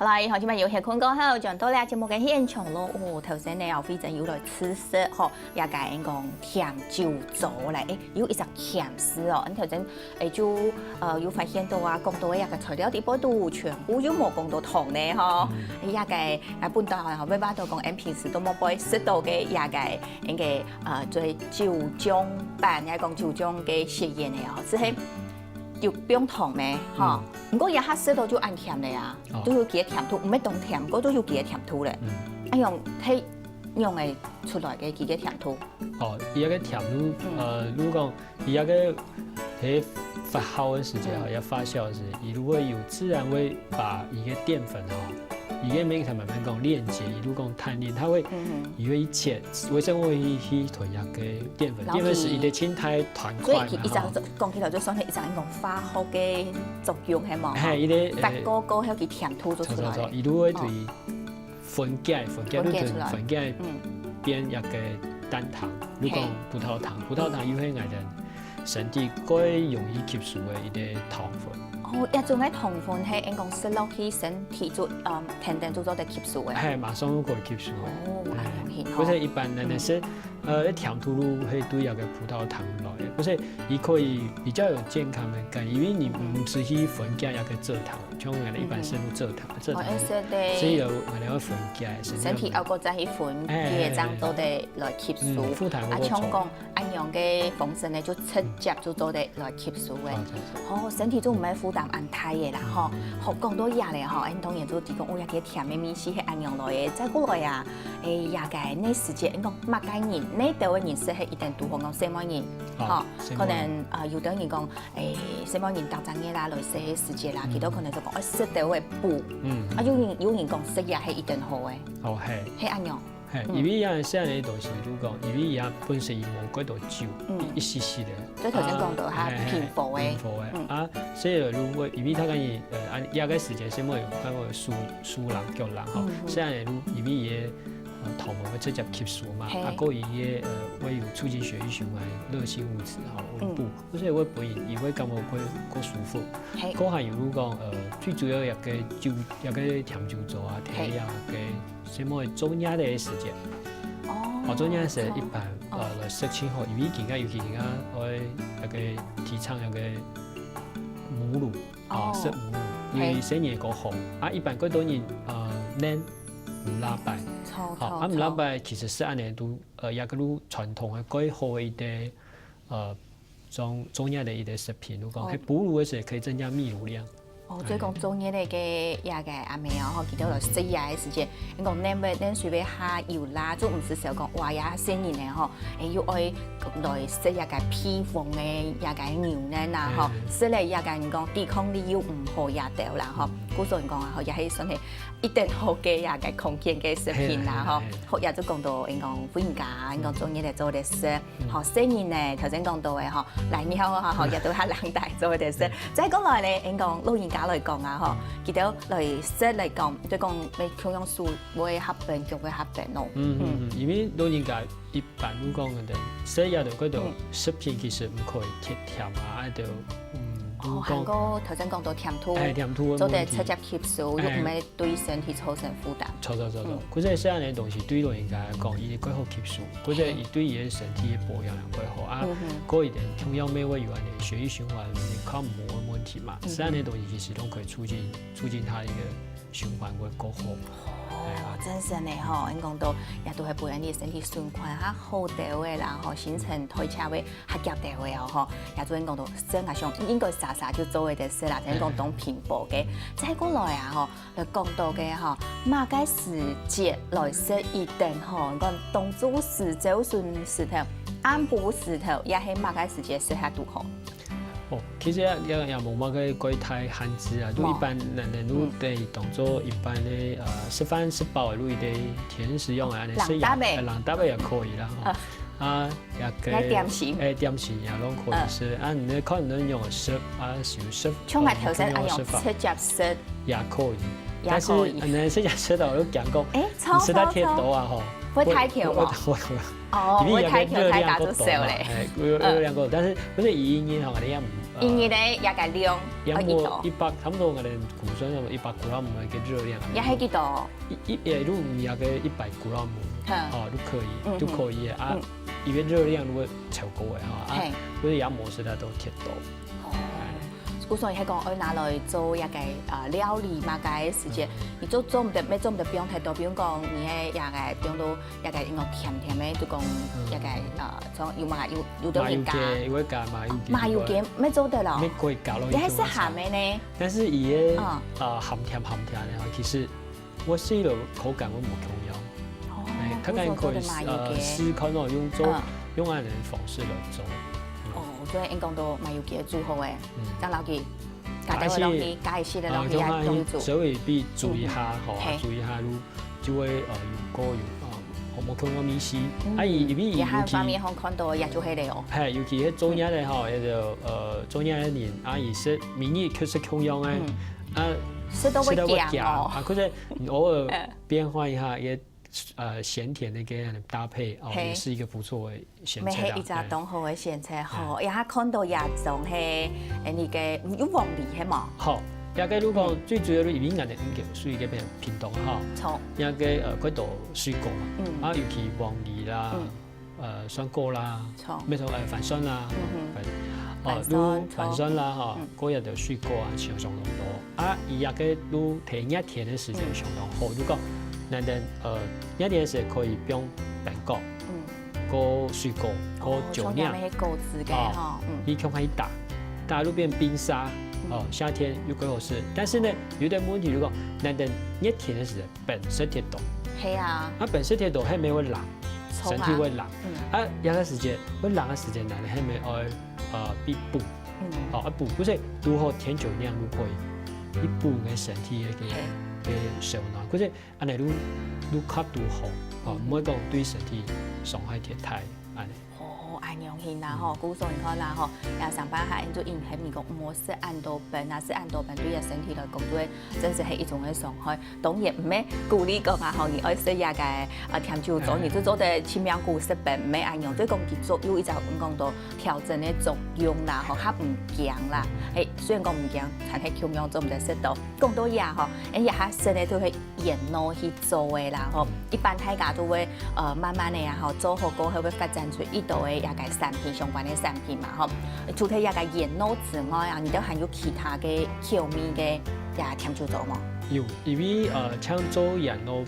好啦，以後今日遊戲坤過後，上到咧節目嘅現場咯。哦，頭先咧後飛陣要來吃食，嗬，也解講甜酒組嚟，有一隻甜食哦。咁頭先就有發現到啊，講到一個材料啲波度全部有冇講到糖咧，嗬。也解本到後尾巴到講，咁平時都冇俾食到嘅也解應該最酒漿版，也講酒漿嘅實驗嚟哦，即係。就不用糖咩，嚇。不過一下食到就按甜咧啊，都有幾個甜度，唔係當甜，不過都有幾個甜度咧。啊用睇用嚟出來嘅幾個甜度。哦，伊個甜度，如果講伊個喺發酵嘅時間嚇，要發酵時，伊如果有自然會把伊個澱粉嚇。伊個每個慢慢講鏈接，一路講碳鏈，它會，伊會切，為什麼會去囤入個澱粉？澱粉是伊個青態團塊嘛。所以伊就講起來就想起一陣講化學嘅作用係冇？係，伊個發酵過後佢甜度就出來。伊都會對分解，分解變一個單糖。如果講葡萄糖有係我哋身體最容易吸收嘅一個糖分。哦，一種嘅糖分係應講食落去身體做甜點做咗嚟吸收嘅。係，馬上都可以吸收嘅。哦，係好。嗰隻一般人食甜吐露係對一個葡萄糖來嘅，嗰隻伊可以比較有健康嘅感覺，因為你唔是去分解一個蔗糖，像我哋一般食蔗糖，所以有我哋要分解。身體有個再去分解，咁多啲來吸收。啊，像講一樣嘅方式咧，就直接就做啲來吸收嘅。哦，身體就唔係負擔安太嘅啦，嗬。學講到嘢咧，嗬，當然就提供我一個甜嘅面試係一樣來嘅，再過來啊，也解呢時節應講乜嘅人。呢度嘅人食係一定都好講西方人，嗬，可能有啲人講西方人特產嘅啦，來食時節啦，幾多可能就講食到嘅補，啊有人講食嘢係一定好嘅，哦係，係咁樣，係，因為有陣時嘅東西都講，因為而家本身冇嗰度酒，一絲絲嘅，所以頭先講到係偏薄嘅，啊，所以如果因為佢講而家時節先會有嗰個樹人腳人，嗬，所以因為嘢。糖分會直接吸收嘛，啊，個伊個會有促進血液循環、熱性物質吼，會補，所以會幫伊會感覺過舒服。嗰下如果講最主要一個酒一個甜酒做啊，睇下個什麼中藥的時節。哦，中藥是一般來食清好，因為而家尤其而家我一個提倡一個母乳，食母乳，因為生嘢過好，啊，一般嗰種人嫩唔拉白。好，唔拉白其實是按呢都一個都傳統嘅最好一啲中藥的一啲食品，如果係哺乳嘅時候可以增加泌乳量。哦，所以講中藥嚟嘅也嘅阿妹啊，嗬，見到來食嘢嘅時節，你講恁隨便下油啦，都唔是時候講哇呀新年嘅嗬，要愛來食一個偏方嘅一個牛奶啦，嗬，食嚟一個人講抵抗力又唔好也掉啦，嗬，古時人講啊，嗬，也係算係一定好嘅一個康健嘅食品啦，嗬，學也都講到，你講老人家，你講中醫嚟做啲食，嗬，新年咧頭先講到嘅嗬，嚟年後啊，學也都係人大做啲食，再講來咧，你講老人家來講啊，嗬，記得來食嚟講，對講你營養素會合併，就會合併咯。因為老人家一般嚟講嘅，食嘢度嗰度食品其實唔可以太甜啊，喺度。韓國頭先講到甜度，做啲直接吸收，又唔係對身體造成負擔。錯。嗰隻食嘅東西對老人家嚟講，伊幾好吸收，嗰隻伊對伊嘅身體嘅保養又幾好啊。嗰一點同樣咩會有安尼血液循環靠冇嘅問題嘛？食嘅東西其實都可以促進它一個循環會更好。哦，真係咧嗬，你講到也都係保養你身體循環較好啲嘅啦，嗬，新陳代謝會較夾啲嘅哦，嗬，也做你講到生活上應該啥就做嘅啲事啦，就講當平薄嘅。再過來啊，嗬，嚟講到嘅嗬，乜嘅時節來食一定嗬，講冬至時、早春時頭、暗晡時頭，也係乜嘅時節食下都好。哦，其實也冇乜嘅鬼太限制啊，就一般人都對當做一般嘅食飯食飽嘅類啲甜食用啊，人搭嘅也可以啦，啊，也點心也攏可以食，啊，你可能用食啊小食，像係頭先用直接食也可以，但是你直接食到都講講，食得太多啊嗬。會太甜喎，會太甜太大都少咧。有兩個，但是嗰啲語言學我哋也因为咧也个量要100，差不多我哋估算有100 gram 嘅热量。也係幾多？如果你要個100 gram，都可以啊。因為熱量如果超高嘅哈，嗰啲也冇食得到鐵度。古所以係講要拿來做一個料理嘛，嘅時節，你做唔得咩，做唔得不用太多，比如講你係一個，比如到一個應該甜甜嘅，就講一個從有到會加，會加麻油雞咩做得咯？咩可以加落去？你係識鹹嘅呢？但是伊個鹹甜嘅其實我試落口感我冇同樣。佢可以試看咯，用按人方式來做。所以應講到麻油雞煮好誒，將老雞加啲落去，加一些嘅落去來凍煮。所以必注意下，注意下，就會有個有冇講到米絲，而係方面可看到也就係嚟哦。係，尤其係做嘢咧，就做嘢一年，伊說明年確實同樣誒，食到會驚哦。佢就偶爾變換一下也。鹹甜的嘅搭配也是一個不錯的選擇。咪係一隻當好嘅選擇，好，也看到也種係你嘅有黃梨係嘛？好，也個如果最主要你邊個嘅屬於嘅邊品種哈？錯。也個嗰度水果嘛，尤其黃梨啦，酸果啦，錯，咩種番酸啦，番酸啦嗰日就水果相當多。也個提熱甜嘅時間相當好，如果難得一年時可以用蘋果，個水果，個酒釀，你可以打入變冰沙，夏天又幾好食。但是呢，有啲問題，如果難得熱天嘅時候，本身鐵度，係啊，本身鐵度係咪會冷，身體會冷，有個時間會冷嘅時間，難係咪愛必補，補，不是如何甜酒釀如可以，你補嘅身體嘅受暖，嗰隻安尼愈吸愈好，唔可以講對身體傷害太安尼。安樣型啦，吼，古時候你看啦，吼，也上班下因做因係咪講冇食按多笨啊，食按多笨對個身體來講對，真是係一種嘅傷害。當然唔係鼓勵講啊，吼，你愛食也個甜酒做，你做做得千樣古食笨，唔係按樣，即係講佢做有一隻講到調整嘅作用啦，吼，較唔驚啦。雖然講唔驚，但係咁樣做唔得食到。講到也吼，也較實咧都係研腦去做嘅啦，吼。一般大家都會慢慢嘅啊，吼，做好過後會發展出一道嘅也個產品相關嘅產品嘛，吼。除咗也個研腦之外啊，你都還有其他嘅調味嘅也甜酒做嘛？有，因為像做研腦，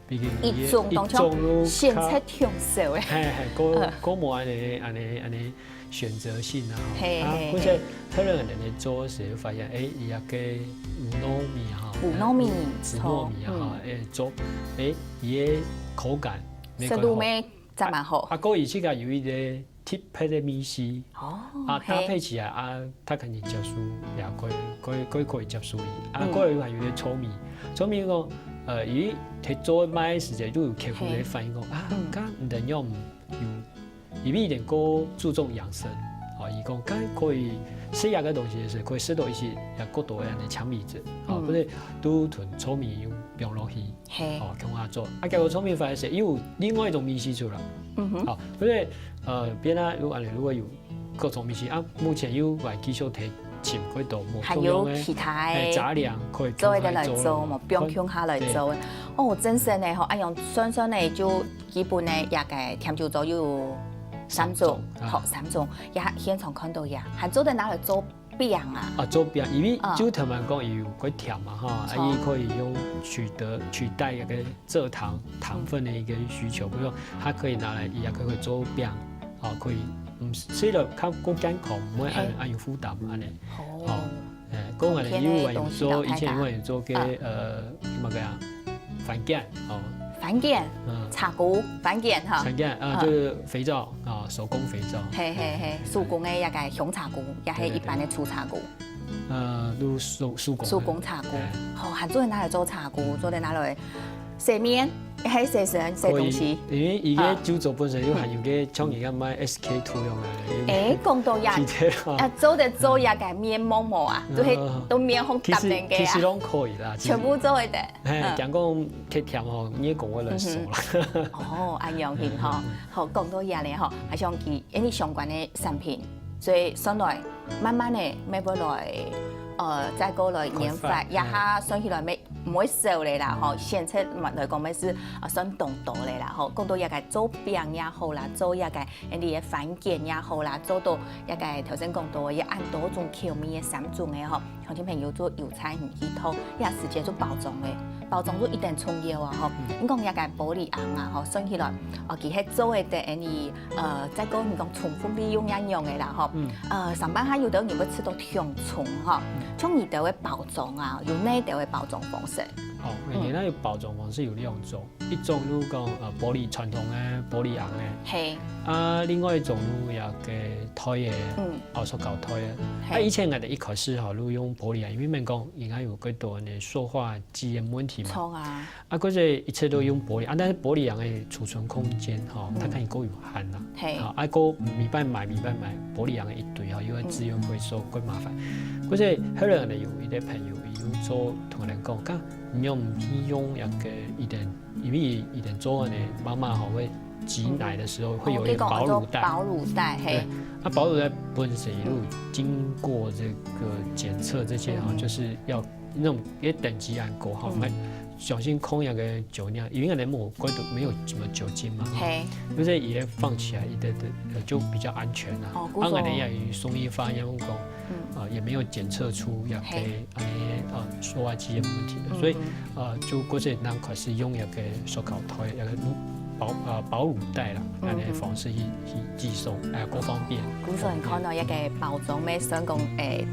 一種當像先測甜少嘅，個冇安尼選擇性啊，或者可能人哋做時發現，伊也個有糯米哈，紫糯米哈，做，伊個口感，食到咩真蠻好。個而且個有一個特別的米絲，搭配起來他肯定接受，也可以接受伊。個有還有啲糙米，糙米個伊喺做買時就有客戶嚟反映講，咁人用有一點過注重養生，伊講咁可以食下個東西嘅時候，可以食到一些也過多嘅羥米質，或者都同糙米用變落去，咁下做。結果糙米發現有另外一種米絲出來，或者變啦，如果有各種米絲目前有還繼續提前嗰度冇用嘅雜糧可以做嚟做，冇不用用下嚟做。真係呢，按樣雙雙呢就基本呢也個甜酒做有3種，3種也現場看到也，還做得拿嚟做餅啊？做餅，因為就頭先講有嗰甜嘛哈，伊可以用取代一個蔗糖分的一個需求，比如說它可以拿來也可以做餅，可以食落較健康，唔會按有負擔安尼。講我哋有還有做，以前我哋做嘅乜嘅啊？番梘番梘，茶菇番梘哈。番梘就是肥皂手工肥皂。手工嘅一個香茶菇，也係一般嘅粗茶菇。都手工茶菇，還做嚟拿嚟做茶菇，做嚟拿嚟洗麵，還洗成洗東西。因為而家酒做本身有含有嘅像而家買 SK2用嘅。講到也，做得做也個面膜啊，就係都面紅搭定嘅啊。其實都可以啦，全部做得的。講講甜甜吼，你也講我來說啦。按樣型吼，好講到也咧吼，還像佢啲相關嘅產品。所以上来慢慢的慢慢来，再过来研发，也下算起来唔会少咧啦，吼，现在来讲，咪是算动作咧啦，吼，讲到一个做饼也好啦，做一个人哋嘅番茄也好啦，做到一个頭先講到，也按多種口味嘅3種嘅吼，鄉親朋友做油菜唔去套，也直接做包裝嘅，包裝做一定重要啊，吼，你講一個玻璃餡啊，吼，算起來，其實做嘅啲人哋再講你講重複利用一樣嘅啦，吼，上班下有啲人會吃到香蔥，吼，像呢度嘅包裝啊，有呢度嘅包裝方式。哦，而家嘅包裝方式有2種，一種如講玻璃傳統嘅玻璃餡嘅，係，另外一種如有嘅胎嘅，塑膠胎嘅，以前我哋一開始如用玻璃餡，因為咪講而家有幾多嘅塑化劑嘅問題嘛，錯啊，嗰隻一切都用玻璃餡，但是玻璃餡嘅儲存空間它可以夠有限啦，係，個未必買玻璃餡嘅一堆又要資源回收，幾麻煩，嗰隻後來我哋有一啲朋友有做同人講，咁你用唔去用一個一點，因為一點做嘅媽媽會擠奶的時候會有一個保乳袋，保乳袋，嘿，那保乳袋本身一路經過這個檢測這些就是要那種也等級按夠哈，小心空一個酒釀，因為冇沒有什麼酒精嘛，就是也放起來就比較安全啦。當然你也送一發煙霧工，也沒有檢測出也被塑化劑嘅問題的，所以就嗰隻難塊是用一個塑膠袋一個保乳袋啦，咁嘅方式去寄送，夠方便。古時人看到一個包裝咩，想講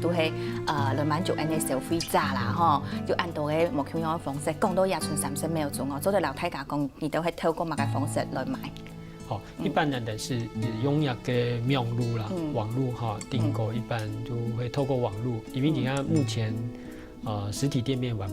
都係來滿足人嘅消費者啦，吼，就按到嘅冇同樣嘅方式，講到廿寸30秒鐘哦，做到老太家講，你都係透過乜嘅方式來買。好，一般人的是用一個網路啦，網路哈訂購，一般就會透過網路，因為你看目前實體店面還冇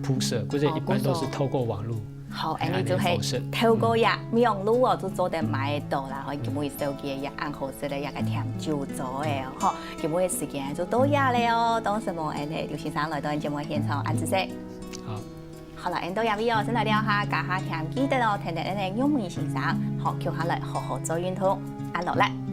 鋪設，嗰啲一般都是透過網路。好，你就係透過一網路哦，就做得買到啦，可以叫每手機也按好勢咧，一個甜酒做嘅哦，好，叫每時間就到呀咧哦，當時冇劉先生來到節目現場，安子識。好啦，到入邊哦，先來聊下，教下甜記得哦，聽聽你嘅幽默先生，學橋下來好好做運動，安落嚟。